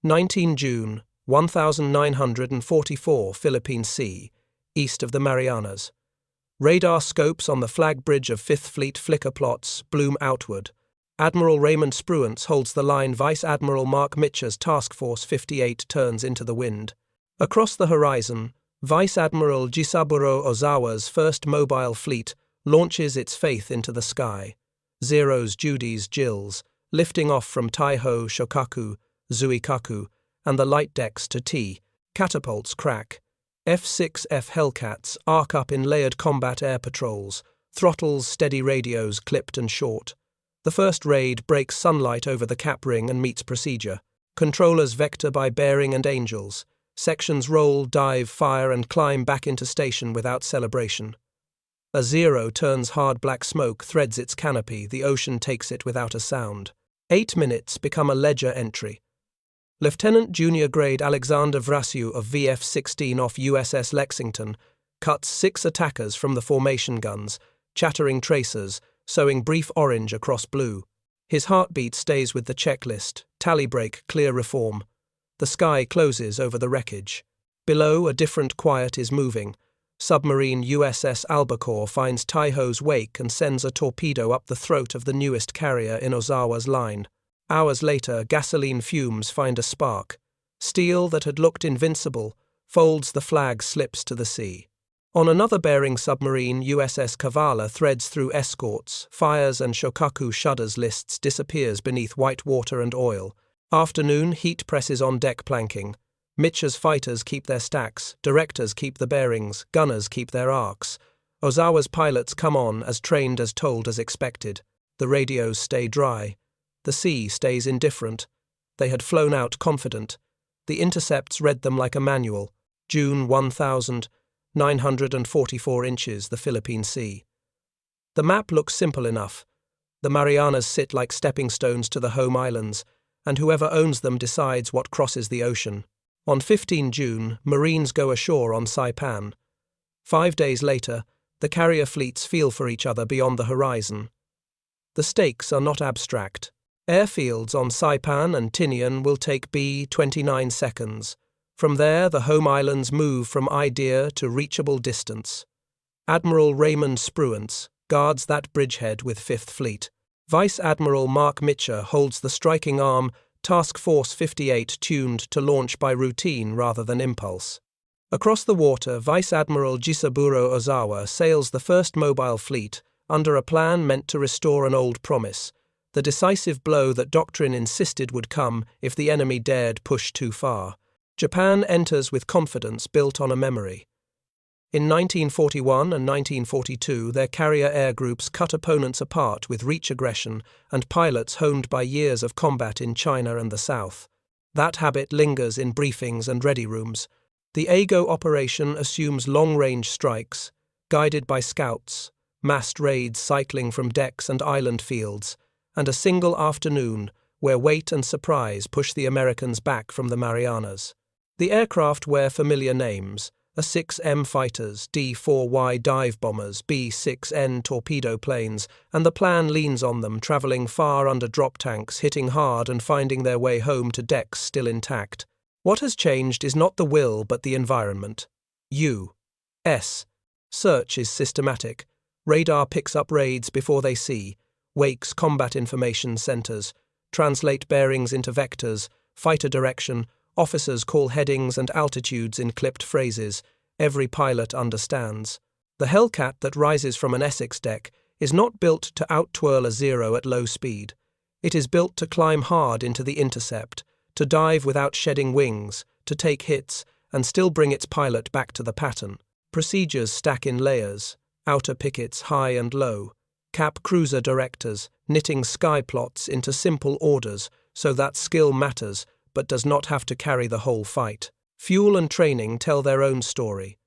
19 June, 1944 Philippine Sea, east of the Marianas. Radar scopes on the flag bridge of Fifth Fleet flicker plots, bloom outward. Admiral Raymond Spruance holds the line. Vice Admiral Marc Mitscher's Task Force 58 turns into the wind. Across the horizon, Vice Admiral Jisaburō Ozawa's first mobile fleet launches its faith into the sky. Zeros, Judies, Jills, lifting off from Taihō, Shōkaku, Zuikaku, and the light decks to T. Catapults crack. F-6F Hellcats arc up in layered combat air patrols, throttles, steady radios clipped and short. The first raid breaks sunlight over the cap ring and meets procedure. Controllers vector by bearing and angels. Sections roll, dive, fire, and climb back into station without celebration. A Zero turns hard black smoke, threads its canopy, the ocean takes it without a sound. 8 minutes become a ledger entry. Lieutenant Junior Grade Alexander Vraciu of VF-16 off USS Lexington cuts 6 attackers from the formation guns, chattering tracers, sowing brief orange across blue. His heartbeat stays with the checklist, tally break, clear reform. The sky closes over the wreckage. Below, a different quiet is moving. Submarine USS Albacore finds Taihō's wake and sends a torpedo up the throat of the newest carrier in Ozawa's line. Hours later, gasoline fumes find a spark. Steel that had looked invincible folds, the flag slips to the sea. On another bearing submarine, USS Cavalla threads through escorts, fires, and Shōkaku shudders, lists, disappears beneath white water and oil. Afternoon, heat presses on deck planking. Mitscher's fighters keep their stacks, directors keep the bearings, gunners keep their arcs. Ozawa's pilots come on, as trained, as told, as expected. The radios stay dry. The sea stays indifferent. They had flown out confident. The intercepts read them like a manual. June 1944 inches, the Philippine Sea. The map looks simple enough. The Marianas sit like stepping stones to the home islands, and whoever owns them decides what crosses the ocean. On 15 June, Marines go ashore on Saipan. 5 days later, the carrier fleets feel for each other beyond the horizon. The stakes are not abstract. Airfields on Saipan and Tinian will take B 29 seconds. From there, the home islands move from idea to reachable distance. Admiral Raymond Spruance guards that bridgehead with Fifth Fleet. Vice Admiral Marc Mitscher holds the striking arm, Task Force 58 tuned to launch by routine rather than impulse. Across the water, Vice Admiral Jisaburō Ozawa sails the first mobile fleet under a plan meant to restore an old promise, the decisive blow that doctrine insisted would come if the enemy dared push too far. Japan enters with confidence built on a memory. In 1941 and 1942, their carrier air groups cut opponents apart with reach aggression and pilots honed by years of combat in China and the South. That habit lingers in briefings and ready rooms. The AGO operation assumes long-range strikes, guided by scouts, massed raids cycling from decks and island fields, and a single afternoon where weight and surprise push the Americans back from the Marianas. The aircraft wear familiar names: A-6M fighters, D-4Y dive bombers, B-6N torpedo planes, and the plan leans on them, travelling far under drop tanks, hitting hard and finding their way home to decks still intact. What has changed is not the will but the environment. U.S. Search is systematic. Radar picks up raids before they see. Wakes combat information centers, translate bearings into vectors, fighter direction. Officers call headings and altitudes in clipped phrases. Every pilot understands. The Hellcat that rises from an Essex deck is not built to out-twirl a Zero at low speed. It is built to climb hard into the intercept, to dive without shedding wings, to take hits, and still bring its pilot back to the pattern. Procedures stack in layers, outer pickets high and low. Cap cruiser directors, knitting sky plots into simple orders so that skill matters, but does not have to carry the whole fight. Fuel and training tell their own story.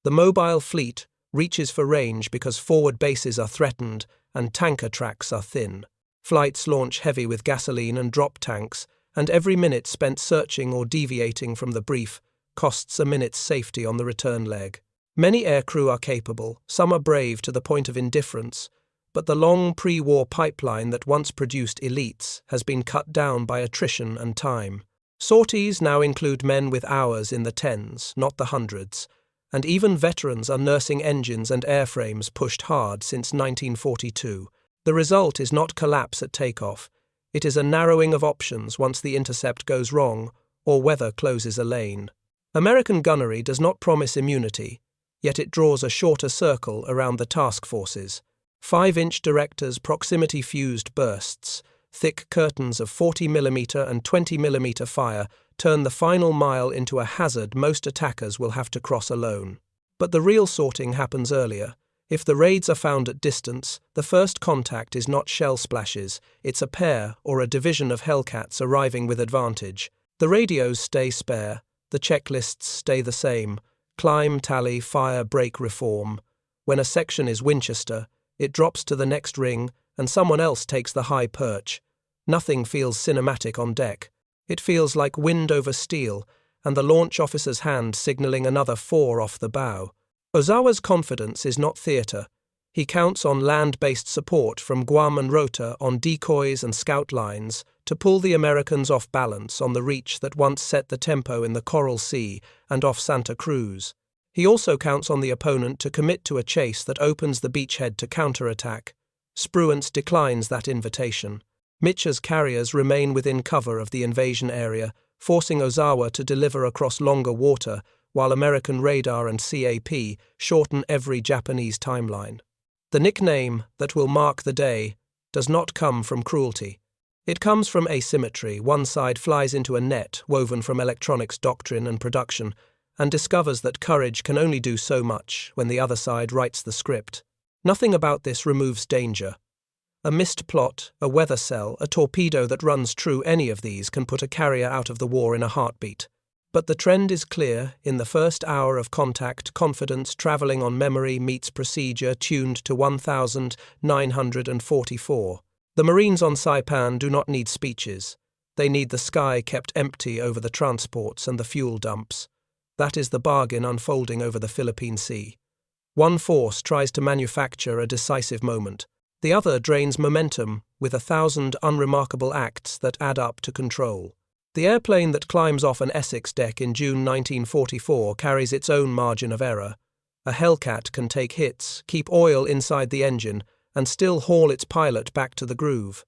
The mobile fleet reaches for range because forward bases are threatened and tanker tracks are thin. Flights launch heavy with gasoline and drop tanks, and every minute spent searching or deviating from the brief costs a minute's safety on the return leg. Many aircrew are capable, some are brave to the point of indifference, but the long pre-war pipeline that once produced elites has been cut down by attrition and time. Sorties now include men with hours in the tens, not the hundreds, and even veterans are nursing engines and airframes pushed hard since 1942. The result is not collapse at takeoff. It is a narrowing of options once the intercept goes wrong or weather closes a lane. American gunnery does not promise immunity, yet it draws a shorter circle around the task forces. 5-inch directors proximity-fused bursts, thick curtains of 40mm and 20mm fire turn the final mile into a hazard most attackers will have to cross alone. But the real sorting happens earlier. If the raids are found at distance, the first contact is not shell splashes, it's a pair or a division of Hellcats arriving with advantage. The radios stay spare, the checklists stay the same: climb, tally, fire, break, reform. When a section is Winchester, it drops to the next ring and someone else takes the high perch. Nothing feels cinematic on deck. It feels like wind over steel and the launch officer's hand signaling another 4 off the bow. Ozawa's confidence is not theatre. He counts on land-based support from Guam and Rota on decoys and scout lines to pull the Americans off balance on the reach that once set the tempo in the Coral Sea and off Santa Cruz. He also counts on the opponent to commit to a chase that opens the beachhead to counterattack. Spruance declines that invitation. Mitscher's carriers remain within cover of the invasion area, forcing Ozawa to deliver across longer water, while American radar and CAP shorten every Japanese timeline. The nickname that will mark the day does not come from cruelty. It comes from asymmetry. One side flies into a net woven from electronics doctrine and production, and discovers that courage can only do so much when the other side writes the script. Nothing about this removes danger. A missed plot, a weather cell, a torpedo that runs true, any of these can put a carrier out of the war in a heartbeat. But the trend is clear. In the first hour of contact, confidence travelling on memory meets procedure tuned to 1944. The Marines on Saipan do not need speeches. They need the sky kept empty over the transports and the fuel dumps. That is the bargain unfolding over the Philippine Sea. One force tries to manufacture a decisive moment. The other drains momentum with 1,000 unremarkable acts that add up to control. The airplane that climbs off an Essex deck in June 1944 carries its own margin of error. A Hellcat can take hits, keep oil inside the engine, and still haul its pilot back to the groove.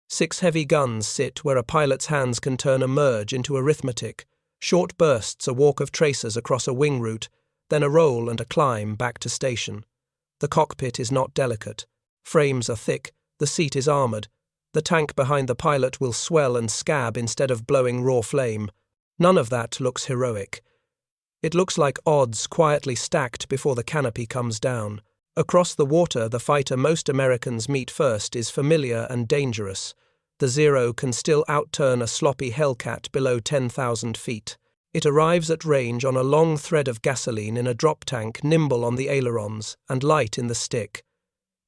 6 heavy guns sit where a pilot's hands can turn a merge into arithmetic. Short bursts, a walk of tracers across a wing route, then a roll and a climb back to station. The cockpit is not delicate. Frames are thick, the seat is armoured. The tank behind the pilot will swell and scab instead of blowing raw flame. None of that looks heroic. It looks like odds quietly stacked before the canopy comes down. Across the water, the fighter most Americans meet first is familiar and dangerous. The Zero can still outturn a sloppy Hellcat below 10,000 feet. It arrives at range on a long thread of gasoline in a drop tank, nimble on the ailerons and light in the stick.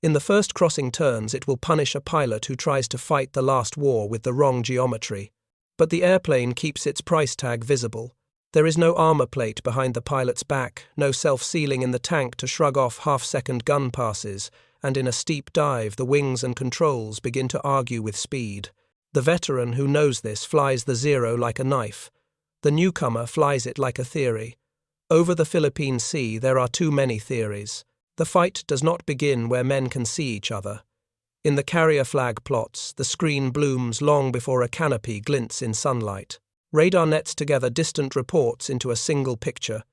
In the first crossing turns, it will punish a pilot who tries to fight the last war with the wrong geometry. But the airplane keeps its price tag visible. There is no armor plate behind the pilot's back, no self-sealing in the tank to shrug off half-second gun passes, and in a steep dive the wings and controls begin to argue with speed. The veteran who knows this flies the Zero like a knife. The newcomer flies it like a theory. Over the Philippine Sea there are too many theories. The fight does not begin where men can see each other. In the carrier flag plots, the screen blooms long before a canopy glints in sunlight. Radar nets together distant reports into a single picture.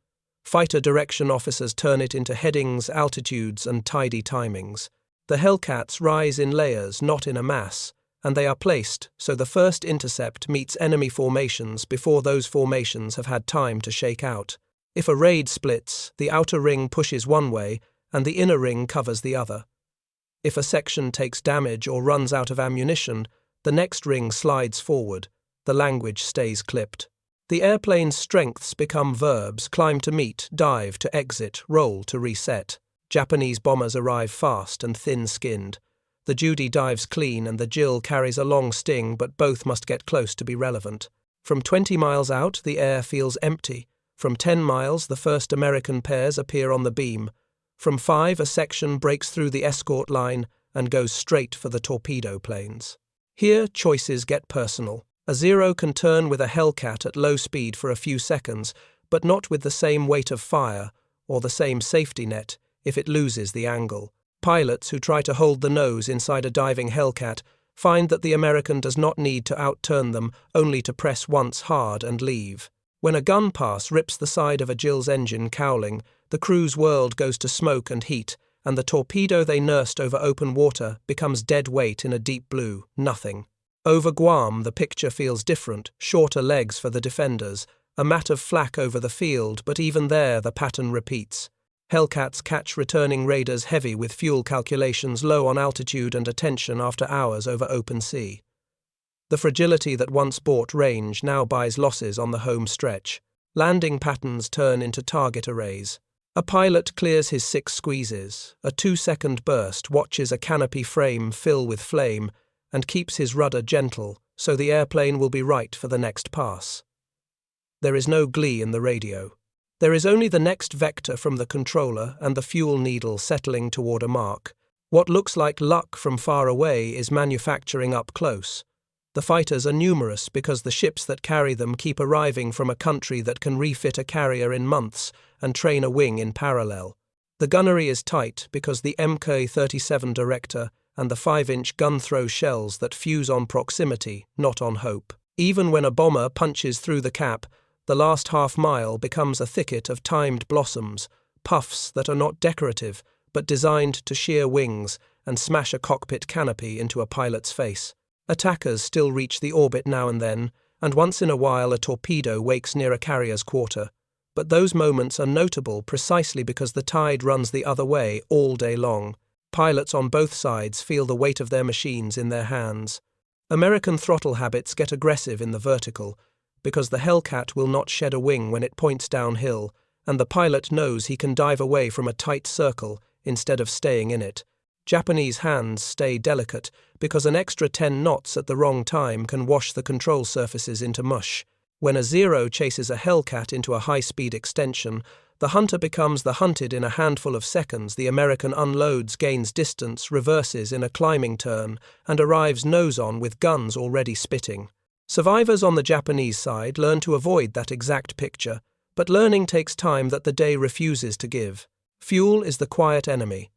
Fighter direction officers turn it into headings, altitudes, and tidy timings. The Hellcats rise in layers, not in a mass, and they are placed so the first intercept meets enemy formations before those formations have had time to shake out. If a raid splits, the outer ring pushes one way, and the inner ring covers the other. If a section takes damage or runs out of ammunition, the next ring slides forward. The language stays clipped. The airplane's strengths become verbs: climb to meet, dive to exit, roll to reset. Japanese bombers arrive fast and thin-skinned. The Judy dives clean and the Jill carries a long sting, but both must get close to be relevant. From 20 miles out, the air feels empty. From 10 miles, the first American pairs appear on the beam. From 5, a section breaks through the escort line and goes straight for the torpedo planes. Here, choices get personal. A Zero can turn with a Hellcat at low speed for a few seconds, but not with the same weight of fire or the same safety net if it loses the angle. Pilots who try to hold the nose inside a diving Hellcat find that the American does not need to outturn them, only to press once hard and leave. When a gun pass rips the side of a Jill's engine cowling, the crew's world goes to smoke and heat, and the torpedo they nursed over open water becomes dead weight in a deep blue nothing. Over Guam, the picture feels different, shorter legs for the defenders, a mat of flak over the field, but even there the pattern repeats. Hellcats catch returning raiders heavy with fuel calculations low on altitude and attention after hours over open sea. The fragility that once bought range now buys losses on the home stretch. Landing patterns turn into target arrays. A pilot clears his 6 squeezes, a 2-second burst watches a canopy frame fill with flame, and keeps his rudder gentle so the airplane will be right for the next pass. There is no glee in the radio. There is only the next vector from the controller and the fuel needle settling toward a mark. What looks like luck from far away is manufacturing up close. The fighters are numerous because the ships that carry them keep arriving from a country that can refit a carrier in months and train a wing in parallel. The gunnery is tight because the Mk-37 director and the 5-inch gun-throw shells that fuse on proximity, not on hope. Even when a bomber punches through the cap, the last half-mile becomes a thicket of timed blossoms, puffs that are not decorative, but designed to shear wings and smash a cockpit canopy into a pilot's face. Attackers still reach the orbit now and then, and once in a while a torpedo wakes near a carrier's quarter. But those moments are notable precisely because the tide runs the other way all day long. Pilots on both sides feel the weight of their machines in their hands. American throttle habits get aggressive in the vertical, because the Hellcat will not shed a wing when it points downhill, and the pilot knows he can dive away from a tight circle instead of staying in it. Japanese hands stay delicate because an extra 10 knots at the wrong time can wash the control surfaces into mush. When a Zero chases a Hellcat into a high-speed extension, the hunter becomes the hunted in a handful of seconds. The American unloads, gains distance, reverses in a climbing turn, and arrives nose-on with guns already spitting. Survivors on the Japanese side learn to avoid that exact picture, but learning takes time that the day refuses to give. Fuel is the quiet enemy.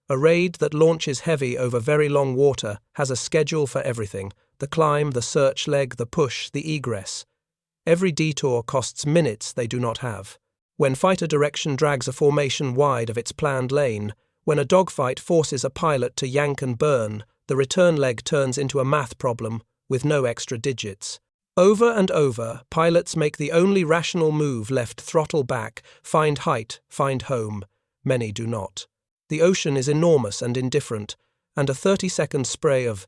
A raid that launches heavy over very long water has a schedule for everything: the climb, the search leg, the push, the egress. Every detour costs minutes they do not have. When fighter direction drags a formation wide of its planned lane, when a dogfight forces a pilot to yank and burn, the return leg turns into a math problem with no extra digits. Over and over, pilots make the only rational move left: throttle back, find height, find home. Many do not. The ocean is enormous and indifferent, and a 30-second spray of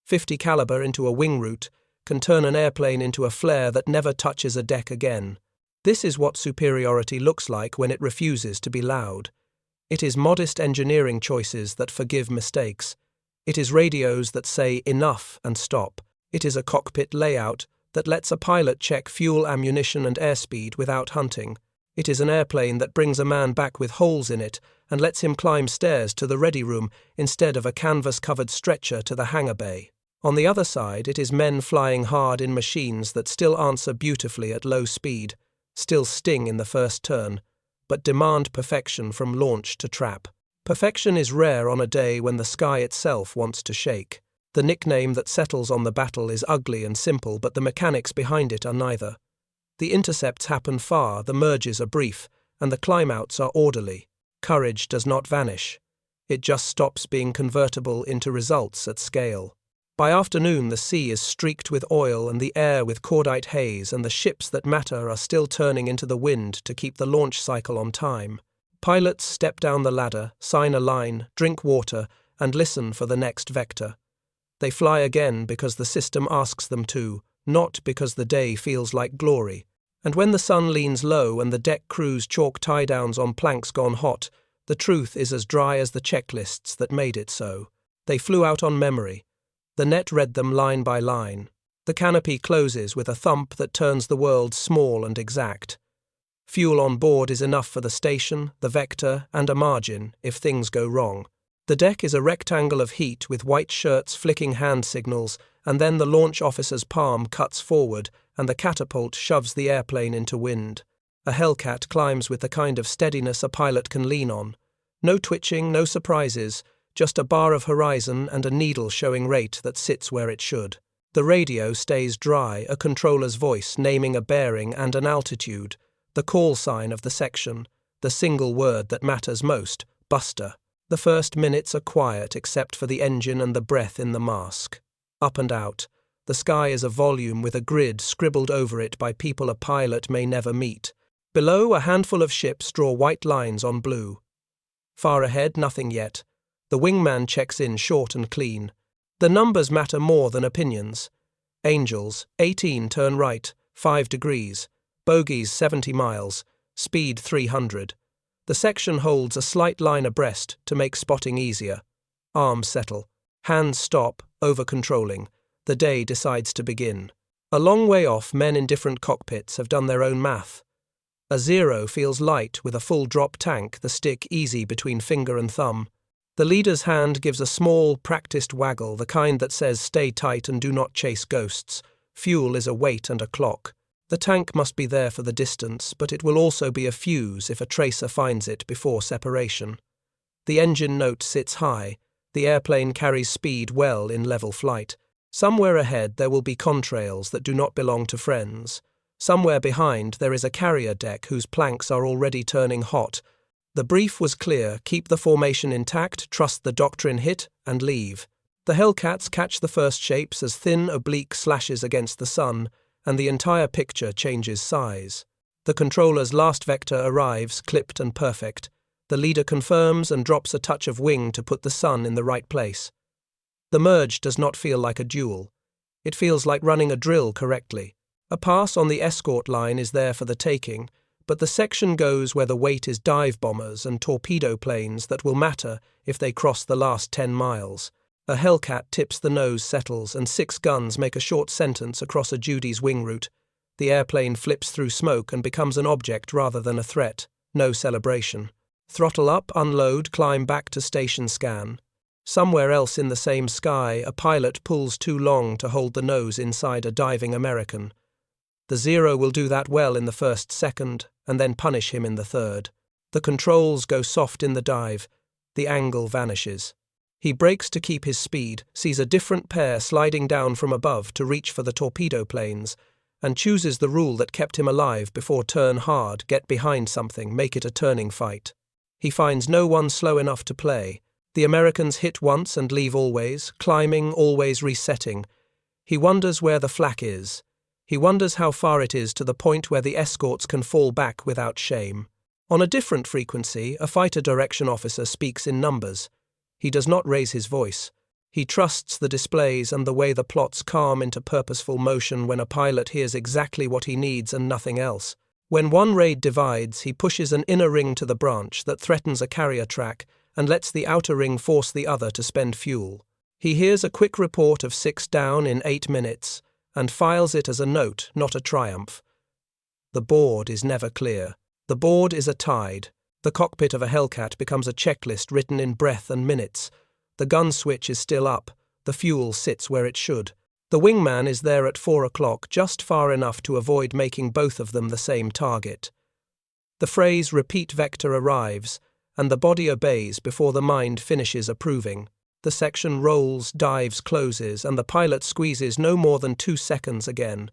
.50 caliber into a wing root can turn an airplane into a flare that never touches a deck again. This is what superiority looks like when it refuses to be loud. It is modest engineering choices that forgive mistakes. It is radios that say enough and stop. It is a cockpit layout that lets a pilot check fuel, ammunition and airspeed without hunting. It is an airplane that brings a man back with holes in it and lets him climb stairs to the ready room instead of a canvas-covered stretcher to the hangar bay. On the other side, it is men flying hard in machines that still answer beautifully at low speed, still sting in the first turn, but demand perfection from launch to trap. Perfection is rare on a day when the sky itself wants to shake. The nickname that settles on the battle is ugly and simple, but the mechanics behind it are neither. The intercepts happen far, the merges are brief, and the climbouts are orderly. Courage does not vanish. It just stops being convertible into results at scale. By afternoon, the sea is streaked with oil and the air with cordite haze, and the ships that matter are still turning into the wind to keep the launch cycle on time. Pilots step down the ladder, sign a line, drink water, and listen for the next vector. They fly again because the system asks them to, not because the day feels like glory. And when the sun leans low and the deck crews chalk tie-downs on planks gone hot, the truth is as dry as the checklists that made it so. They flew out on memory. The net read them line by line. The canopy closes with a thump that turns the world small and exact. Fuel on board is enough for the station, the vector, and a margin if things go wrong. The deck is a rectangle of heat with white shirts flicking hand signals, and then the launch officer's palm cuts forward and the catapult shoves the airplane into wind. A Hellcat climbs with the kind of steadiness a pilot can lean on. No twitching, no surprises, just a bar of horizon and a needle showing rate that sits where it should. The radio stays dry, a controller's voice naming a bearing and an altitude, the call sign of the section, the single word that matters most, Buster. The first minutes are quiet except for the engine and the breath in the mask. Up and out. The sky is a volume with a grid scribbled over it by people a pilot may never meet. Below, a handful of ships draw white lines on blue. Far ahead, nothing yet. The wingman checks in short and clean. The numbers matter more than opinions. Angels, 18 turn right, 5 degrees. Bogies, 70 miles. Speed, 300. The section holds a slight line abreast to make spotting easier. Arms settle. Hands stop, over-controlling. The day decides to begin. A long way off, men in different cockpits have done their own math. A 0 feels light with a full drop tank, the stick easy between finger and thumb. The leader's hand gives a small, practiced waggle, the kind that says stay tight and do not chase ghosts. Fuel is a weight and a clock. The tank must be there for the distance, but it will also be a fuse if a tracer finds it before separation. The engine note sits high. The airplane carries speed well in level flight. Somewhere ahead there will be contrails that do not belong to friends. Somewhere behind there is a carrier deck whose planks are already turning hot. The brief was clear: keep the formation intact, trust the doctrine hit, and leave. The Hellcats catch the first shapes as thin oblique slashes against the sun, and the entire picture changes size. The controller's last vector arrives, clipped and perfect. The leader confirms and drops a touch of wing to put the sun in the right place. The merge does not feel like a duel. It feels like running a drill correctly. A pass on the escort line is there for the taking, but the section goes where the weight is dive bombers and torpedo planes that will matter if they cross the last 10 miles. A Hellcat tips the nose, settles, and 6 guns make a short sentence across a Judy's wing route. The airplane flips through smoke and becomes an object rather than a threat. No celebration. Throttle up, unload, climb back to station scan. Somewhere else in the same sky, a pilot pulls too long to hold the nose inside a diving American. The 0 will do that well in the first second, and then punish him in the third. The controls go soft in the dive. The angle vanishes. He brakes to keep his speed, sees a different pair sliding down from above to reach for the torpedo planes, and chooses the rule that kept him alive before: turn hard, get behind something, make it a turning fight. He finds no one slow enough to play. The Americans hit once and leave always, climbing, always resetting. He wonders where the flak is. He wonders how far it is to the point where the escorts can fall back without shame. On a different frequency, a fighter direction officer speaks in numbers. He does not raise his voice. He trusts the displays and the way the plots calm into purposeful motion when a pilot hears exactly what he needs and nothing else. When one raid divides, he pushes an inner ring to the branch that threatens a carrier track and lets the outer ring force the other to spend fuel. He hears a quick report of 6 down in 8 minutes and files it as a note, not a triumph. The board is never clear. The board is a tide. The cockpit of a Hellcat becomes a checklist written in breath and minutes. The gun switch is still up. The fuel sits where it should. The wingman is there at 4 o'clock, just far enough to avoid making both of them the same target. The phrase repeat vector arrives, and the body obeys before the mind finishes approving. The section rolls, dives, closes, and the pilot squeezes no more than 2 seconds again.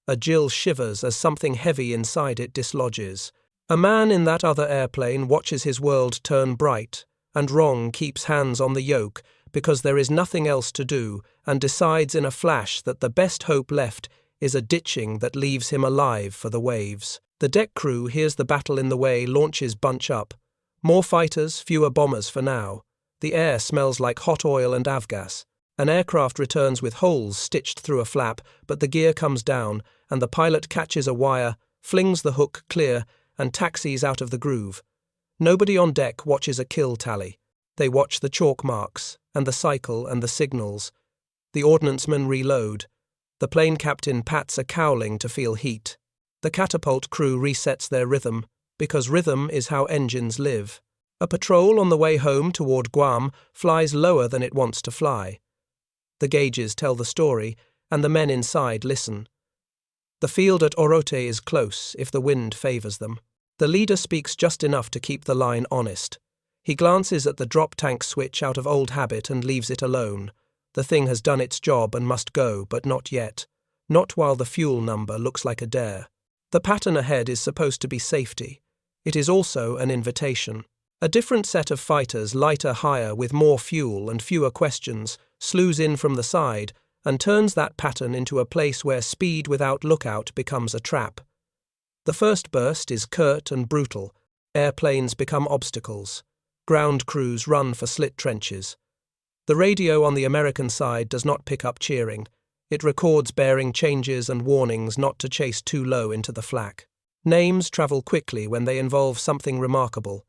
A Jill shivers as something heavy inside it dislodges. A man in that other airplane watches his world turn bright, and wrong keeps hands on the yoke because there is nothing else to do, and decides in a flash that the best hope left is a ditching that leaves him alive for the waves. The deck crew hears the battle in the way, launches bunch up. More fighters, fewer bombers for now. The air smells like hot oil and avgas. An aircraft returns with holes stitched through a flap, but the gear comes down, and the pilot catches a wire, flings the hook clear, and taxis out of the groove. Nobody on deck watches a kill tally. They watch the chalk marks, and the cycle and the signals. The ordnancemen reload. The plane captain pats a cowling to feel heat. The catapult crew resets their rhythm, because rhythm is how engines live. A patrol on the way home toward Guam flies lower than it wants to fly. The gauges tell the story, and the men inside listen. The field at Orote is close if the wind favors them. The leader speaks just enough to keep the line honest. He glances at the drop tank switch out of old habit and leaves it alone. The thing has done its job and must go, but not yet. Not while the fuel number looks like a dare. The pattern ahead is supposed to be safety. It is also an invitation. A different set of fighters, lighter, higher, with more fuel and fewer questions, slews in from the side and turns that pattern into a place where speed without lookout becomes a trap. The first burst is curt and brutal. Airplanes become obstacles. Ground crews run for slit trenches. The radio on the American side does not pick up cheering. It records bearing changes and warnings not to chase too low into the flak. Names travel quickly when they involve something remarkable.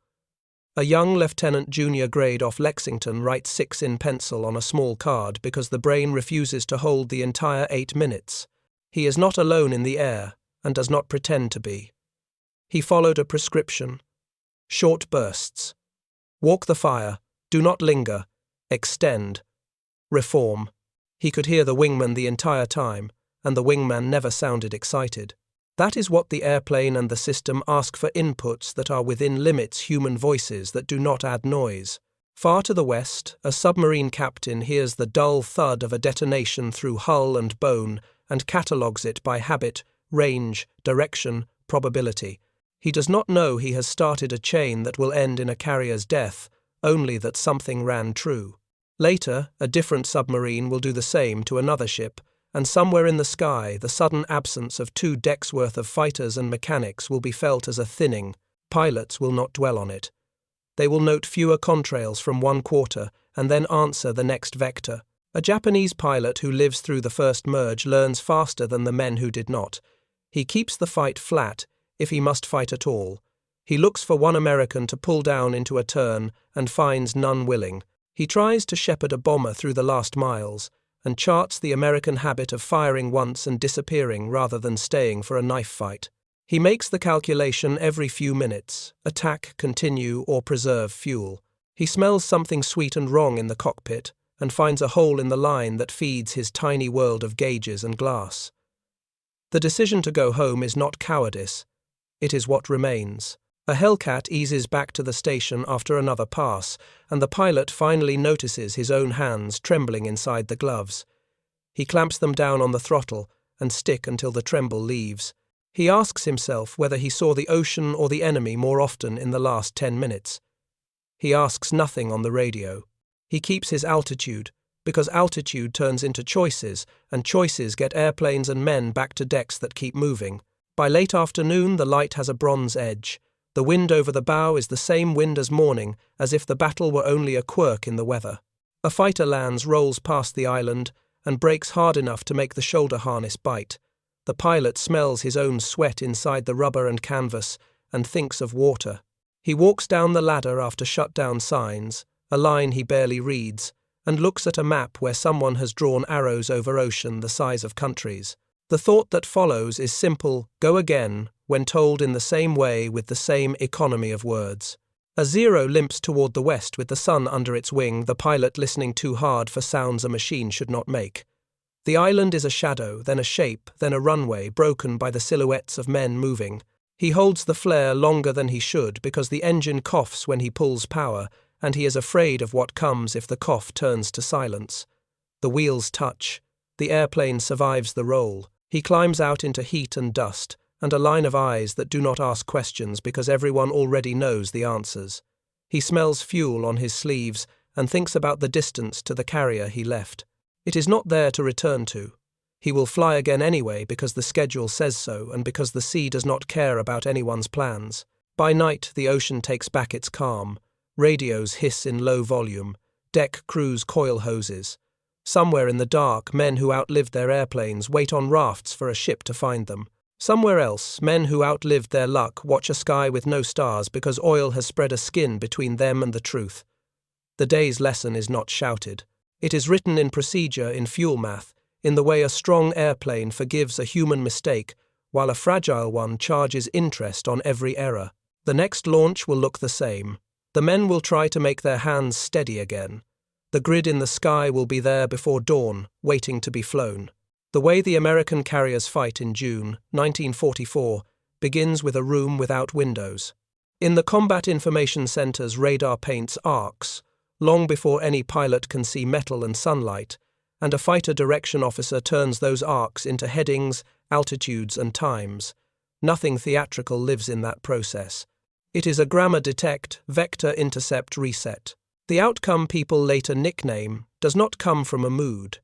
A young lieutenant junior grade off Lexington writes 6 in pencil on a small card because the brain refuses to hold the entire 8 minutes. He is not alone in the air and does not pretend to be. He followed a prescription. Short bursts. Walk the fire. Do not linger. Extend. Reform. He could hear the wingman the entire time, and the wingman never sounded excited. That is what the airplane and the system ask for, inputs that are within limits, human voices that do not add noise. Far to the west, a submarine captain hears the dull thud of a detonation through hull and bone and catalogues it by habit, range, direction, probability. He does not know he has started a chain that will end in a carrier's death, only that something ran true. Later, a different submarine will do the same to another ship, and somewhere in the sky the sudden absence of 2 decks worth of fighters and mechanics will be felt as a thinning. Pilots will not dwell on it. They will note fewer contrails from one quarter and then answer the next vector. A Japanese pilot who lives through the first merge learns faster than the men who did not. He keeps the fight flat, if he must fight at all. He looks for one American to pull down into a turn and finds none willing. He tries to shepherd a bomber through the last miles, and charts the American habit of firing once and disappearing rather than staying for a knife fight. He makes the calculation every few minutes: attack, continue, or preserve fuel. He smells something sweet and wrong in the cockpit, and finds a hole in the line that feeds his tiny world of gauges and glass. The decision to go home is not cowardice. It is what remains. A Hellcat eases back to the station after another pass, and the pilot finally notices his own hands trembling inside the gloves. He clamps them down on the throttle and stick until the tremble leaves. He asks himself whether he saw the ocean or the enemy more often in the last 10 minutes. He asks nothing on the radio. He keeps his altitude, because altitude turns into choices, and choices get airplanes and men back to decks that keep moving. By late afternoon, the light has a bronze edge. The wind over the bow is the same wind as morning, as if the battle were only a quirk in the weather. A fighter lands, rolls past the island, and brakes hard enough to make the shoulder harness bite. The pilot smells his own sweat inside the rubber and canvas, and thinks of water. He walks down the ladder after shutdown signs, a line he barely reads, and looks at a map where someone has drawn arrows over ocean the size of countries. The thought that follows is simple: go again, when told in the same way with the same economy of words. A Zero limps toward the west with the sun under its wing, the pilot listening too hard for sounds a machine should not make. The island is a shadow, then a shape, then a runway broken by the silhouettes of men moving. He holds the flare longer than he should because the engine coughs when he pulls power, and he is afraid of what comes if the cough turns to silence. The wheels touch. The airplane survives the roll. He climbs out into heat and dust, and a line of eyes that do not ask questions because everyone already knows the answers. He smells fuel on his sleeves and thinks about the distance to the carrier he left. It is not there to return to. He will fly again anyway because the schedule says so and because the sea does not care about anyone's plans. By night, the ocean takes back its calm. Radios hiss in low volume. Deck crews coil hoses. Somewhere in the dark, men who outlived their airplanes wait on rafts for a ship to find them. Somewhere else, men who outlived their luck watch a sky with no stars because oil has spread a skin between them and the truth. The day's lesson is not shouted. It is written in procedure, in fuel math, in the way a strong airplane forgives a human mistake, while a fragile one charges interest on every error. The next launch will look the same. The men will try to make their hands steady again. The grid in the sky will be there before dawn, waiting to be flown. The way the American carriers fight in June 1944 begins with a room without windows. In the Combat Information Center's radar paints arcs, long before any pilot can see metal and sunlight, and a fighter direction officer turns those arcs into headings, altitudes, and times. Nothing theatrical lives in that process. It is a grammar detect, vector intercept reset. The outcome people later nickname does not come from a mood.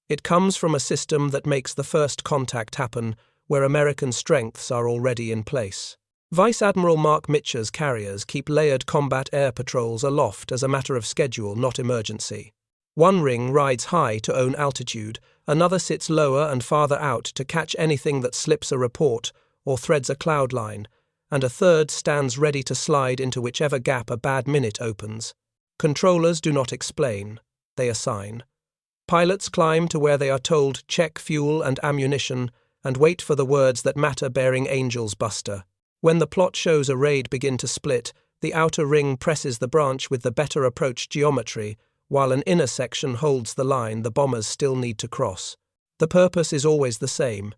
It comes from a system that makes the first contact happen where American strengths are already in place. Vice Admiral Marc Mitscher's carriers keep layered combat air patrols aloft as a matter of schedule, not emergency. One ring rides high to own altitude, another sits lower and farther out to catch anything that slips a report or threads a cloud line, and a third stands ready to slide into whichever gap a bad minute opens. Controllers do not explain, they assign. Pilots climb to where they are told check fuel and ammunition and wait for the words that matter bearing Angel's Buster. When the plot shows a raid begin to split, the outer ring presses the branch with the better approach geometry, while an inner section holds the line the bombers still need to cross. The purpose is always the same.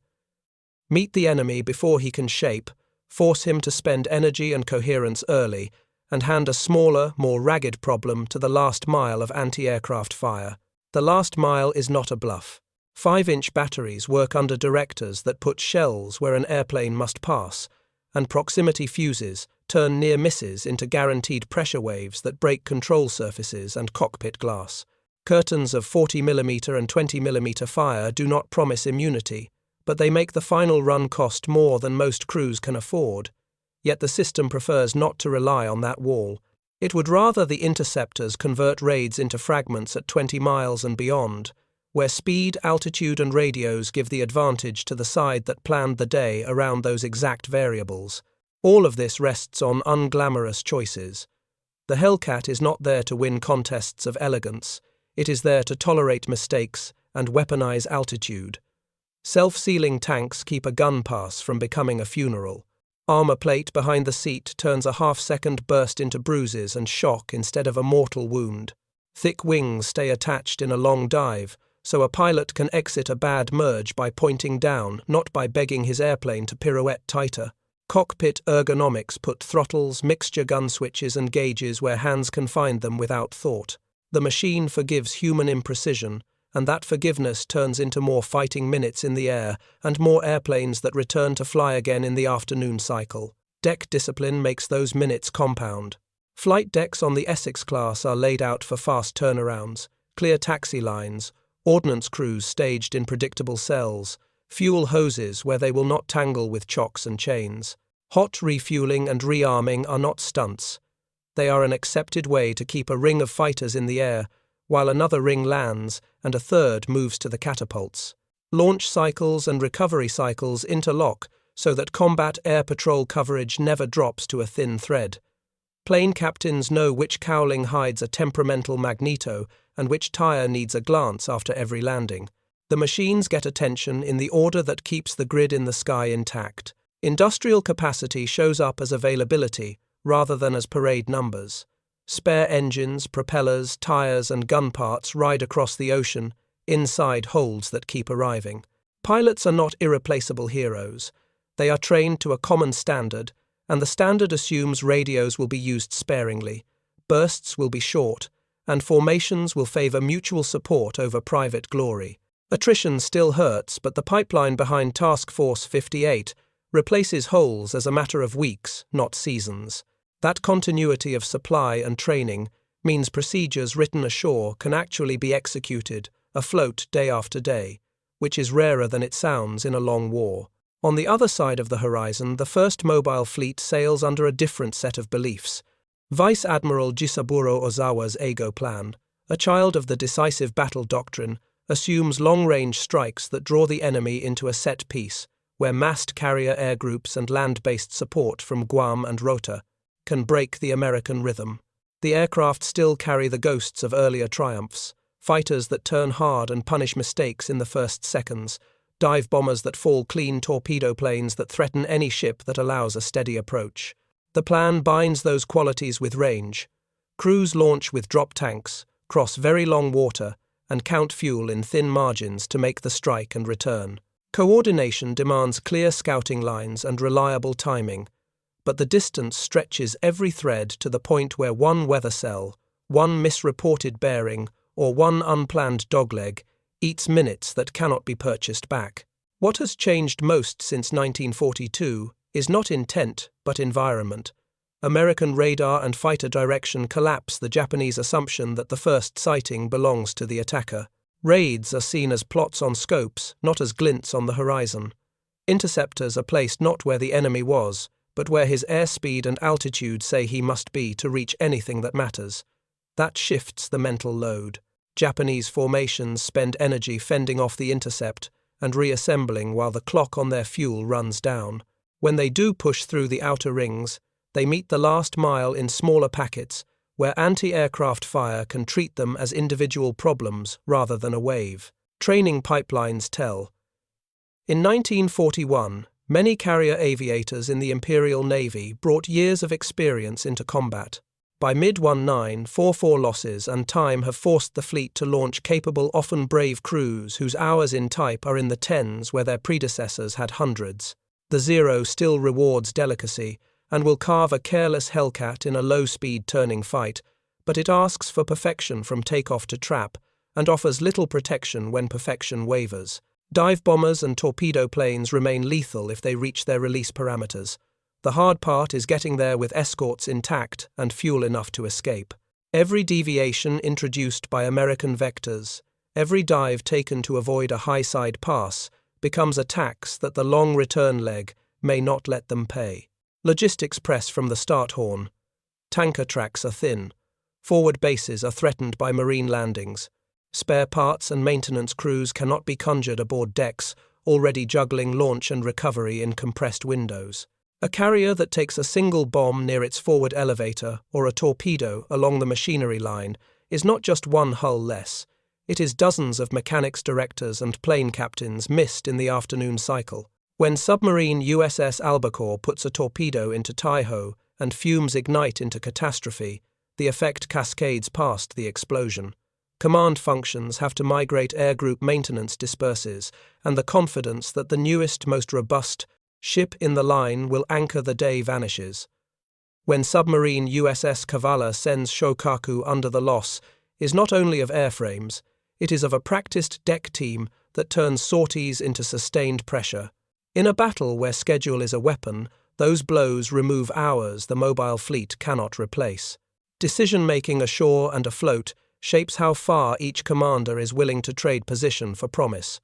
Meet the enemy before he can shape, force him to spend energy and coherence early, and hand a smaller, more ragged problem to the last mile of anti-aircraft fire. The last mile is not a bluff. 5-inch batteries work under directors that put shells where an airplane must pass, and proximity fuses turn near misses into guaranteed pressure waves that break control surfaces and cockpit glass. Curtains of 40mm and 20mm fire do not promise immunity, but they make the final run cost more than most crews can afford. Yet the system prefers not to rely on that wall. It would rather the interceptors convert raids into fragments at 20 miles and beyond, where speed, altitude, and radios give the advantage to the side that planned the day around those exact variables. All of this rests on unglamorous choices. The Hellcat is not there to win contests of elegance. It is there to tolerate mistakes and weaponize altitude. Self-sealing tanks keep a gun pass from becoming a funeral. Armor plate behind the seat turns a half-second burst into bruises and shock instead of a mortal wound. Thick wings stay attached in a long dive, so a pilot can exit a bad merge by pointing down, not by begging his airplane to pirouette tighter. Cockpit ergonomics put throttles, mixture gun switches, and gauges where hands can find them without thought. The machine forgives human imprecision, and that forgiveness turns into more fighting minutes in the air and more airplanes that return to fly again in the afternoon cycle. Deck discipline makes those minutes compound. Flight decks on the Essex class are laid out for fast turnarounds, clear taxi lines, ordnance crews staged in predictable cells, fuel hoses where they will not tangle with chocks and chains. Hot refueling and rearming are not stunts. They are an accepted way to keep a ring of fighters in the air, while another ring lands and a third moves to the catapults. Launch cycles and recovery cycles interlock so that combat air patrol coverage never drops to a thin thread. Plane captains know which cowling hides a temperamental magneto and which tire needs a glance after every landing. The machines get attention in the order that keeps the grid in the sky intact. Industrial capacity shows up as availability rather than as parade numbers. Spare engines, propellers, tires, and gun parts ride across the ocean, inside holds that keep arriving. Pilots are not irreplaceable heroes. They are trained to a common standard, and the standard assumes radios will be used sparingly, bursts will be short, and formations will favor mutual support over private glory. Attrition still hurts, but the pipeline behind Task Force 58 replaces holes as a matter of weeks, not seasons. That continuity of supply and training means procedures written ashore can actually be executed afloat day after day, which is rarer than it sounds in a long war. On the other side of the horizon, the first mobile fleet sails under a different set of beliefs. Vice Admiral Jisaburō Ozawa's AGO plan, a child of the decisive battle doctrine, assumes long-range strikes that draw the enemy into a set piece, where massed carrier air groups and land-based support from Guam and Rota can break the American rhythm. The aircraft still carry the ghosts of earlier triumphs, fighters that turn hard and punish mistakes in the first seconds, dive bombers that fall clean, torpedo planes that threaten any ship that allows a steady approach. The plan binds those qualities with range. Crews launch with drop tanks, cross very long water, and count fuel in thin margins to make the strike and return. Coordination demands clear scouting lines and reliable timing, but the distance stretches every thread to the point where one weather cell, one misreported bearing, or one unplanned dogleg eats minutes that cannot be purchased back. What has changed most since 1942 is not intent but environment. American radar and fighter direction collapse the Japanese assumption that the first sighting belongs to the attacker. Raids are seen as plots on scopes, not as glints on the horizon. Interceptors are placed not where the enemy was, but where his airspeed and altitude say he must be to reach anything that matters. That shifts the mental load. Japanese formations spend energy fending off the intercept and reassembling while the clock on their fuel runs down. When they do push through the outer rings, they meet the last mile in smaller packets, where anti-aircraft fire can treat them as individual problems rather than a wave. Training pipelines tell. In 1941, many carrier aviators in the Imperial Navy brought years of experience into combat. By mid-1944 losses and time have forced the fleet to launch capable, often brave crews whose hours in type are in the tens where their predecessors had hundreds. The Zero still rewards delicacy and will carve a careless Hellcat in a low-speed turning fight, but it asks for perfection from takeoff to trap and offers little protection when perfection wavers. Dive bombers and torpedo planes remain lethal if they reach their release parameters. The hard part is getting there with escorts intact and fuel enough to escape. Every deviation introduced by American vectors, every dive taken to avoid a high-side pass, becomes a tax that the long return leg may not let them pay. Logistics press from the start horn. Tanker tracks are thin. Forward bases are threatened by marine landings. Spare parts and maintenance crews cannot be conjured aboard decks, already juggling launch and recovery in compressed windows. A carrier that takes a single bomb near its forward elevator or a torpedo along the machinery line is not just one hull less. It is dozens of mechanics directors and plane captains missed in the afternoon cycle. When submarine USS Albacore puts a torpedo into Taihō and fumes ignite into catastrophe, the effect cascades past the explosion. Command functions have to migrate air group maintenance disperses, and the confidence that the newest, most robust ship in the line will anchor the day vanishes. When submarine USS Cavalla sends Shōkaku under the loss is not only of airframes, it is of a practiced deck team that turns sorties into sustained pressure. In a battle where schedule is a weapon, those blows remove hours the mobile fleet cannot replace. Decision-making ashore and afloat shapes how far each commander is willing to trade position for promise.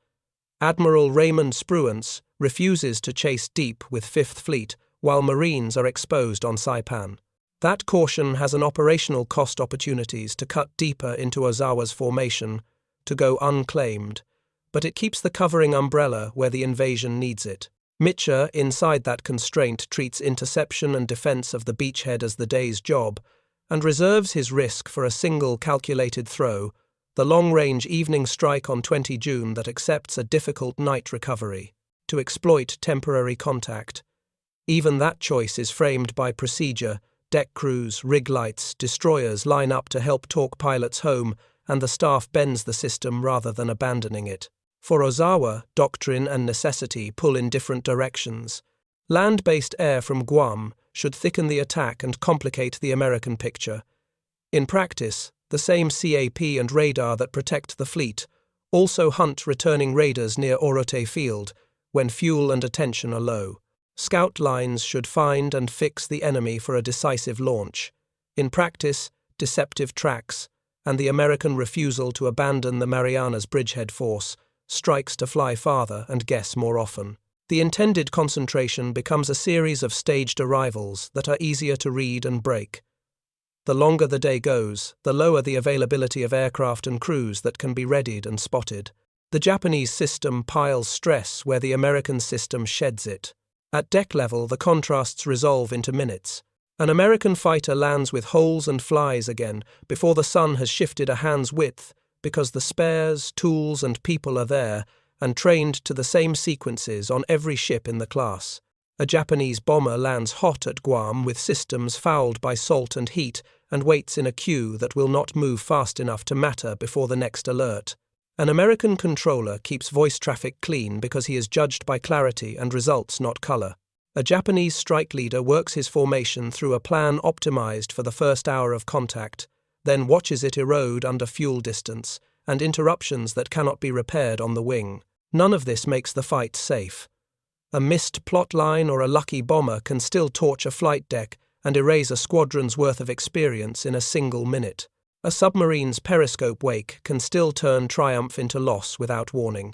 Admiral Raymond Spruance refuses to chase deep with Fifth Fleet while Marines are exposed on Saipan. That caution has an operational cost opportunities to cut deeper into Ozawa's formation, to go unclaimed, but it keeps the covering umbrella where the invasion needs it. Mitscher, inside that constraint, treats interception and defense of the beachhead as the day's job, and reserves his risk for a single calculated throw, the long-range evening strike on 20 June that accepts a difficult night recovery, to exploit temporary contact. Even that choice is framed by procedure. Deck crews, rig lights, destroyers line up to help talk pilots home, and the staff bends the system rather than abandoning it. For Ozawa, doctrine and necessity pull in different directions. Land-based air from Guam should thicken the attack and complicate the American picture. In practice, the same CAP and radar that protect the fleet also hunt returning raiders near Orote Field when fuel and attention are low. Scout lines should find and fix the enemy for a decisive launch. In practice, deceptive tracks, and the American refusal to abandon the Marianas bridgehead force, strikes to fly farther and guess more often. The intended concentration becomes a series of staged arrivals that are easier to read and break. The longer the day goes, the lower the availability of aircraft and crews that can be readied and spotted. The Japanese system piles stress where the American system sheds it. At deck level, the contrasts resolve into minutes. An American fighter lands with holes and flies again before the sun has shifted a hand's width because the spares, tools, and people are there and trained to the same sequences on every ship in the class. A Japanese bomber lands hot at Guam with systems fouled by salt and heat and waits in a queue that will not move fast enough to matter before the next alert. An American controller keeps voice traffic clean because he is judged by clarity and results, not color. A Japanese strike leader works his formation through a plan optimized for the first hour of contact, then watches it erode under fuel distance and interruptions that cannot be repaired on the wing. None of this makes the fight safe. A missed plot line or a lucky bomber can still torch a flight deck and erase a squadron's worth of experience in a single minute. A submarine's periscope wake can still turn triumph into loss without warning.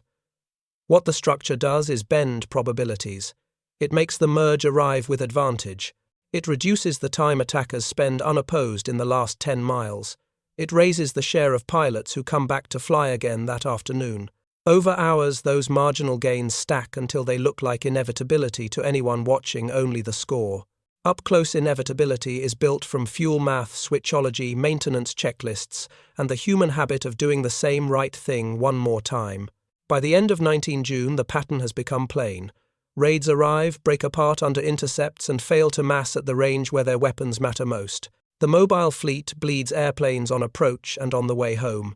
What the structure does is bend probabilities. It makes the merge arrive with advantage. It reduces the time attackers spend unopposed in the last 10 miles. It raises the share of pilots who come back to fly again that afternoon. Over hours, those marginal gains stack until they look like inevitability to anyone watching only the score. Up-close inevitability is built from fuel math, switchology, maintenance checklists, and the human habit of doing the same right thing one more time. By the end of 19 June, the pattern has become plain. Raids arrive, break apart under intercepts, and fail to mass at the range where their weapons matter most. The mobile fleet bleeds airplanes on approach and on the way home.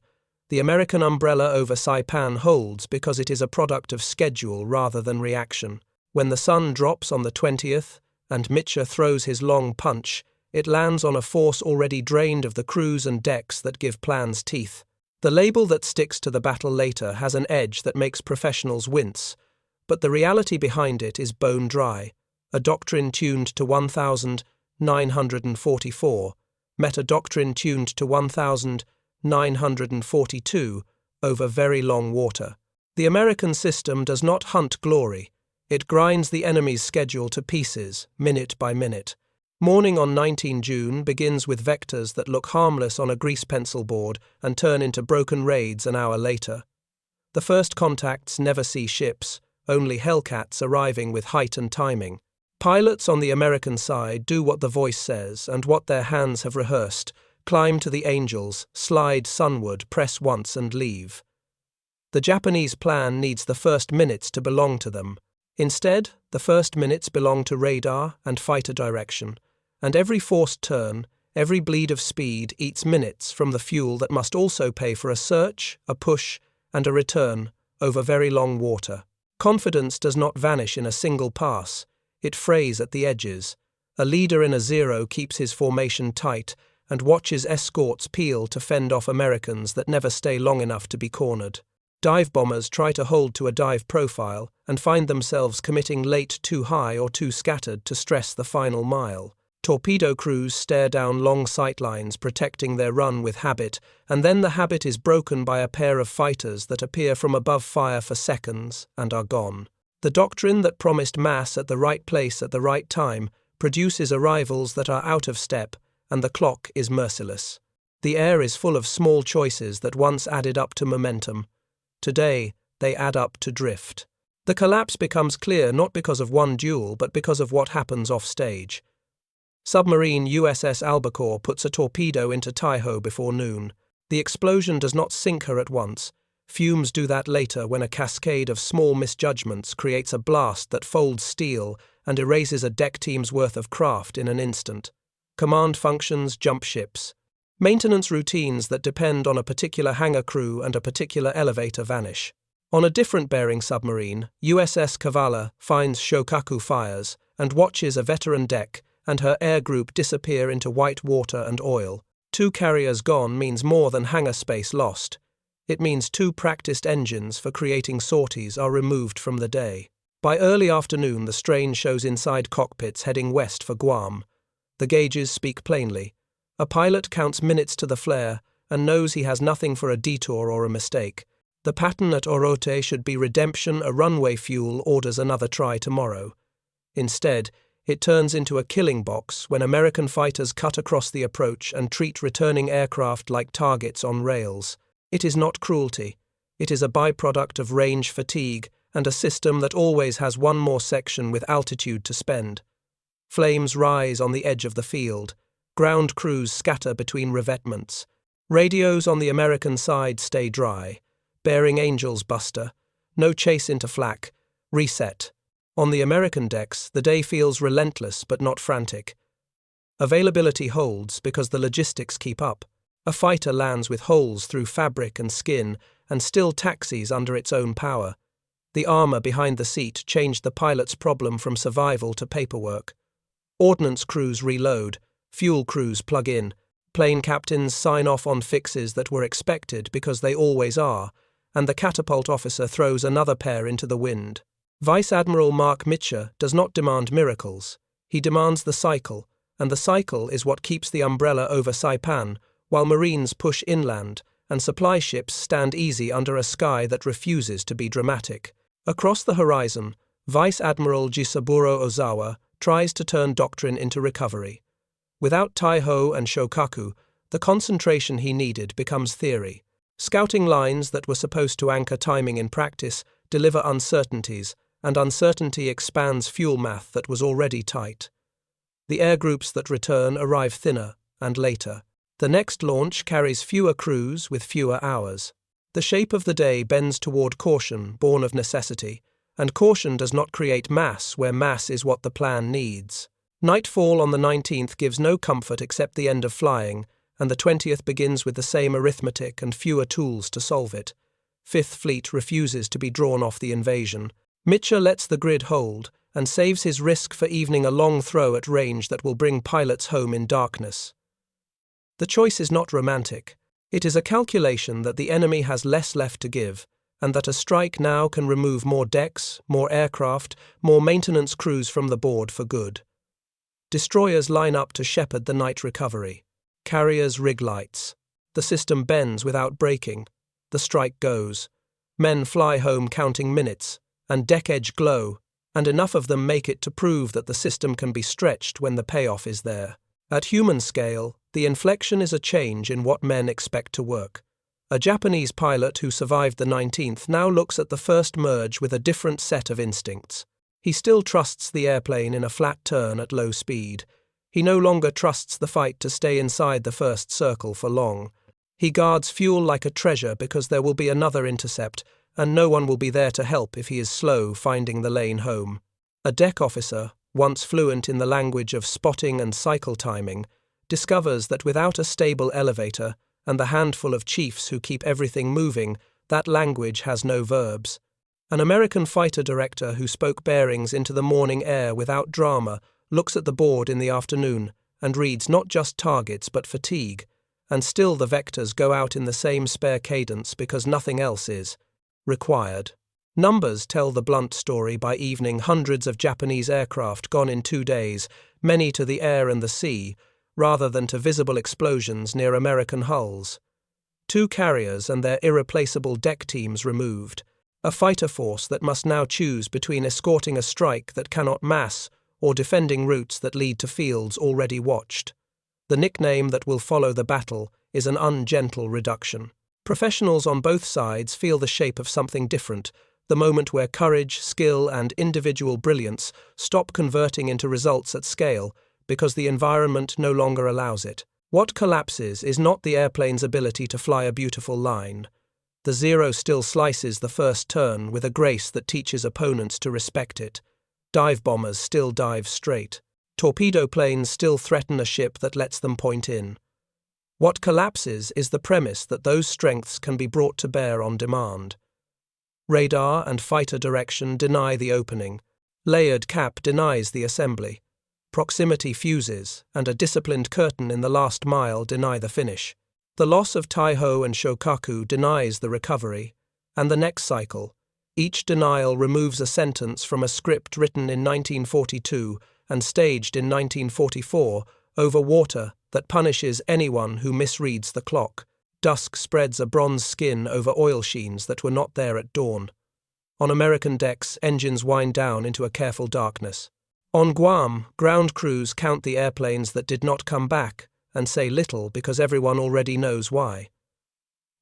The American umbrella over Saipan holds because it is a product of schedule rather than reaction. When the sun drops on the 20th and Mitscher throws his long punch, it lands on a force already drained of the crews and decks that give plans teeth. The label that sticks to the battle later has an edge that makes professionals wince, but the reality behind it is bone dry. A doctrine tuned to 1,944, met a doctrine tuned to 1,942 over very long water. The American system does not hunt glory. It grinds the enemy's schedule to pieces, minute by minute. Morning on 19 June begins with vectors that look harmless on a grease pencil board and turn into broken raids an hour later. The first contacts never see ships, only Hellcats arriving with height and timing. Pilots on the American side do what the voice says and what their hands have rehearsed: climb to the angels, slide sunward, press once and leave. The Japanese plan needs the first minutes to belong to them. Instead, the first minutes belong to radar and fighter direction, and every forced turn, every bleed of speed eats minutes from the fuel that must also pay for a search, a push, and a return over very long water. Confidence does not vanish in a single pass. It frays at the edges. A leader in a zero keeps his formation tight and watches escorts peel to fend off Americans that never stay long enough to be cornered. Dive bombers try to hold to a dive profile and find themselves committing late too high or too scattered to stress the final mile. Torpedo crews stare down long sightlines protecting their run with habit, and then the habit is broken by a pair of fighters that appear from above fire for seconds and are gone. The doctrine that promised mass at the right place at the right time produces arrivals that are out of step, and the clock is merciless. The air is full of small choices that once added up to momentum. Today, they add up to drift. The collapse becomes clear not because of one duel, but because of what happens off-stage. Submarine USS Albacore puts a torpedo into Taihō before noon. The explosion does not sink her at once. Fumes do that later when a cascade of small misjudgments creates a blast that folds steel and erases a deck team's worth of craft in an instant. Command functions jump ships. Maintenance routines that depend on a particular hangar crew and a particular elevator vanish. On a different bearing submarine, USS Cavalla finds Shōkaku fires and watches a veteran deck and her air group disappear into white water and oil. 2 carriers gone means more than hangar space lost. It means 2 practiced engines for creating sorties are removed from the day. By early afternoon, the strain shows inside cockpits heading west for Guam. The gauges speak plainly. A pilot counts minutes to the flare and knows he has nothing for a detour or a mistake. The pattern at Orote should be redemption, a runway fuel orders another try tomorrow. Instead, it turns into a killing box when American fighters cut across the approach and treat returning aircraft like targets on rails. It is not cruelty. It is a byproduct of range fatigue and a system that always has one more section with altitude to spend. Flames rise on the edge of the field. Ground crews scatter between revetments. Radios on the American side stay dry. Bearing angels buster. No chase into flak. Reset. On the American decks, the day feels relentless but not frantic. Availability holds because the logistics keep up. A fighter lands with holes through fabric and skin and still taxis under its own power. The armor behind the seat changed the pilot's problem from survival to paperwork. Ordnance crews reload, fuel crews plug in, plane captains sign off on fixes that were expected because they always are, and the catapult officer throws another pair into the wind. Vice Admiral Marc Mitscher does not demand miracles. He demands the cycle, and the cycle is what keeps the umbrella over Saipan, while Marines push inland and supply ships stand easy under a sky that refuses to be dramatic. Across the horizon, Vice Admiral Jisaburō Ozawa tries to turn doctrine into recovery. Without Taihō and Shōkaku, the concentration he needed becomes theory. Scouting lines that were supposed to anchor timing in practice deliver uncertainties, and uncertainty expands fuel math that was already tight. The air groups that return arrive thinner and later. The next launch carries fewer crews with fewer hours. The shape of the day bends toward caution, born of necessity, and caution does not create mass where mass is what the plan needs. Nightfall on the 19th gives no comfort except the end of flying, and the 20th begins with the same arithmetic and fewer tools to solve it. Fifth Fleet refuses to be drawn off the invasion. Mitscher lets the grid hold and saves his risk for evening a long throw at range that will bring pilots home in darkness. The choice is not romantic. It is a calculation that the enemy has less left to give, and that a strike now can remove more decks, more aircraft, more maintenance crews from the board for good. Destroyers line up to shepherd the night recovery. Carriers rig lights. The system bends without breaking. The strike goes. Men fly home counting minutes, and deck edge glow, and enough of them make it to prove that the system can be stretched when the payoff is there. At human scale, the inflection is a change in what men expect to work. A Japanese pilot who survived the 19th now looks at the first merge with a different set of instincts. He still trusts the airplane in a flat turn at low speed. He no longer trusts the fight to stay inside the first circle for long. He guards fuel like a treasure because there will be another intercept, and no one will be there to help if he is slow finding the lane home. A deck officer, once fluent in the language of spotting and cycle timing, discovers that without a stable elevator and the handful of chiefs who keep everything moving, that language has no verbs. An American fighter director who spoke bearings into the morning air without drama looks at the board in the afternoon and reads not just targets but fatigue, and still the vectors go out in the same spare cadence because nothing else is required. Numbers tell the blunt story by evening. Hundreds of Japanese aircraft gone in 2 days, many to the air and the sea, rather than to visible explosions near American hulls. 2 carriers and their irreplaceable deck teams removed. A fighter force that must now choose between escorting a strike that cannot mass or defending routes that lead to fields already watched. The nickname that will follow the battle is an ungentle reduction. Professionals on both sides feel the shape of something different, the moment where courage, skill, and individual brilliance stop converting into results at scale because the environment no longer allows it. What collapses is not the airplane's ability to fly a beautiful line. The Zero still slices the first turn with a grace that teaches opponents to respect it. Dive bombers still dive straight. Torpedo planes still threaten a ship that lets them point in. What collapses is the premise that those strengths can be brought to bear on demand. Radar and fighter direction deny the opening. Layered cap denies the assembly. Proximity fuses, and a disciplined curtain in the last mile deny the finish. The loss of Taihō and Shōkaku denies the recovery, and the next cycle. Each denial removes a sentence from a script written in 1942 and staged in 1944 over water that punishes anyone who misreads the clock. Dusk spreads a bronze skin over oil sheens that were not there at dawn. On American decks, engines wind down into a careful darkness. On Guam, ground crews count the airplanes that did not come back and say little because everyone already knows why.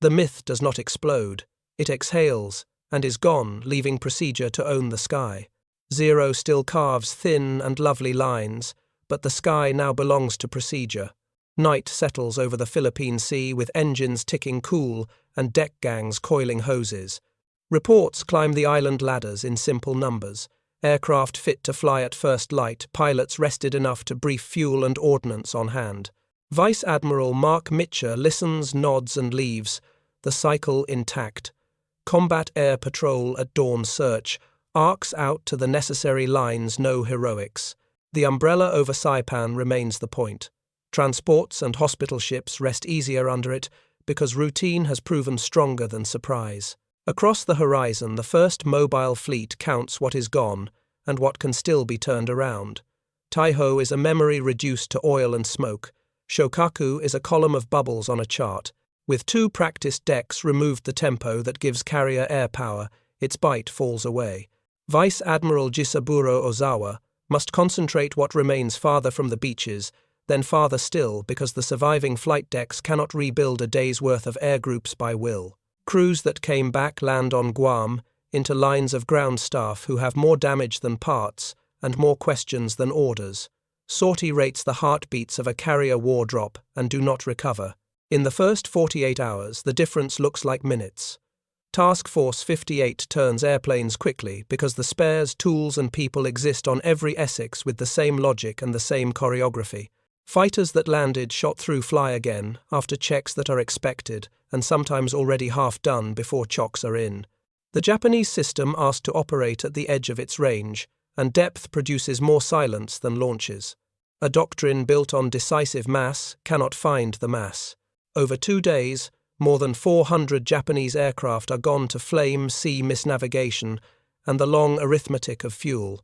The myth does not explode. It exhales and is gone, leaving procedure to own the sky. Zero still carves thin and lovely lines, but the sky now belongs to procedure. Night settles over the Philippine Sea with engines ticking cool and deck gangs coiling hoses. Reports climb the island ladders in simple numbers. Aircraft fit to fly at first light, pilots rested enough to brief fuel and ordnance on hand. Vice Admiral Marc Mitscher listens, nods and leaves, the cycle intact. Combat air patrol at dawn search, arcs out to the necessary lines, no heroics. The umbrella over Saipan remains the point. Transports and hospital ships rest easier under it because routine has proven stronger than surprise. Across the horizon, the first mobile fleet counts what is gone and what can still be turned around. Taihō is a memory reduced to oil and smoke. Shōkaku is a column of bubbles on a chart. With 2 practiced decks removed the tempo that gives carrier air power, its bite falls away. Vice Admiral Jisaburō Ozawa must concentrate what remains farther from the beaches, then farther still because the surviving flight decks cannot rebuild a day's worth of air groups by will. Crews that came back land on Guam into lines of ground staff who have more damage than parts and more questions than orders. Sortie rates the heartbeats of a carrier war drop and do not recover. In the first 48 hours, the difference looks like minutes. Task Force 58 turns airplanes quickly because the spares, tools and people exist on every Essex with the same logic and the same choreography. Fighters that landed shot through fly again after checks that are expected and sometimes already half done before chocks are in. The Japanese system asked to operate at the edge of its range, and depth produces more silence than launches. A doctrine built on decisive mass cannot find the mass. Over 2 days, more than 400 Japanese aircraft are gone to flame, sea misnavigation, and the long arithmetic of fuel.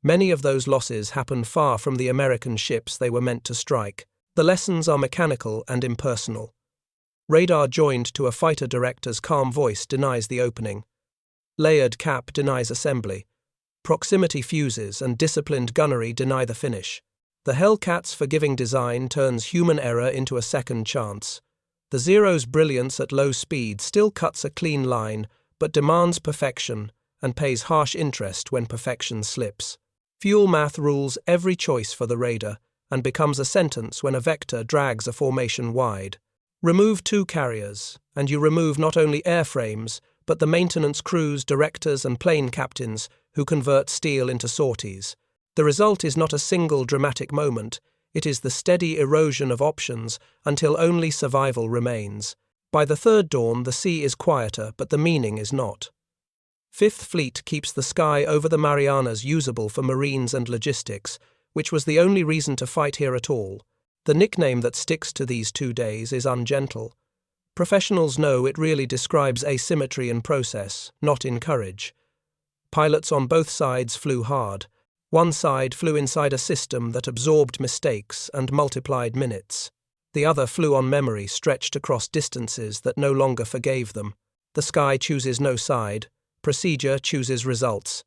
Many of those losses happen far from the American ships they were meant to strike. The lessons are mechanical and impersonal. Radar joined to a fighter director's calm voice denies the opening. Layered cap denies assembly. Proximity fuses and disciplined gunnery deny the finish. The Hellcats' forgiving design turns human error into a second chance. The Zero's brilliance at low speed still cuts a clean line, but demands perfection and pays harsh interest when perfection slips. Fuel math rules every choice for the raider and becomes a sentence when a vector drags a formation wide. Remove 2 carriers, and you remove not only airframes, but the maintenance crews, directors and plane captains who convert steel into sorties. The result is not a single dramatic moment, it is the steady erosion of options until only survival remains. By the 3rd dawn, the sea is quieter, but the meaning is not. 5th Fleet keeps the sky over the Marianas usable for marines and logistics, which was the only reason to fight here at all. The nickname that sticks to these 2 days is ungentle. Professionals know it really describes asymmetry in process, not in courage. Pilots on both sides flew hard. One side flew inside a system that absorbed mistakes and multiplied minutes. The other flew on memory stretched across distances that no longer forgave them. The sky chooses no side. Procedure chooses results.